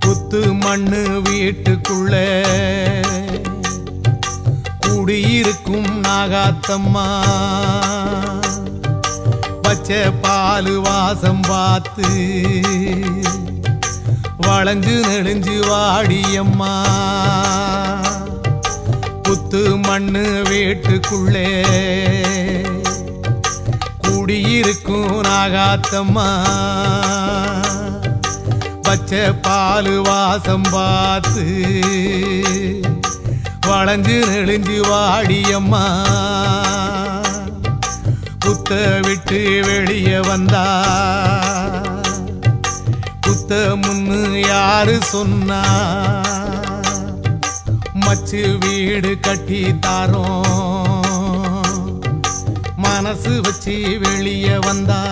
புத்து மண்ணு வீட்டுக்குள்ள குடியிருக்கும் நாகாத்தம்மா பச்சை பாலு வாசம் பார்த்து வளைஞ்சு நெளிஞ்சு வாடியம்மா புத்து மண்ணு வீட்டுக்குள்ளே குடியிருக்கும் நாகாத்தம்மா பச்சை பாலு வாசம் பார்த்து வளைஞ்சு நெளிஞ்சு வாடியம்மா புத்த விட்டு வெளியே வந்தா புத்த முன்னு யாரு சொன்னா மச்சு வீடு கட்டி தாரோம் மனசு வச்சு வெளியே வந்தா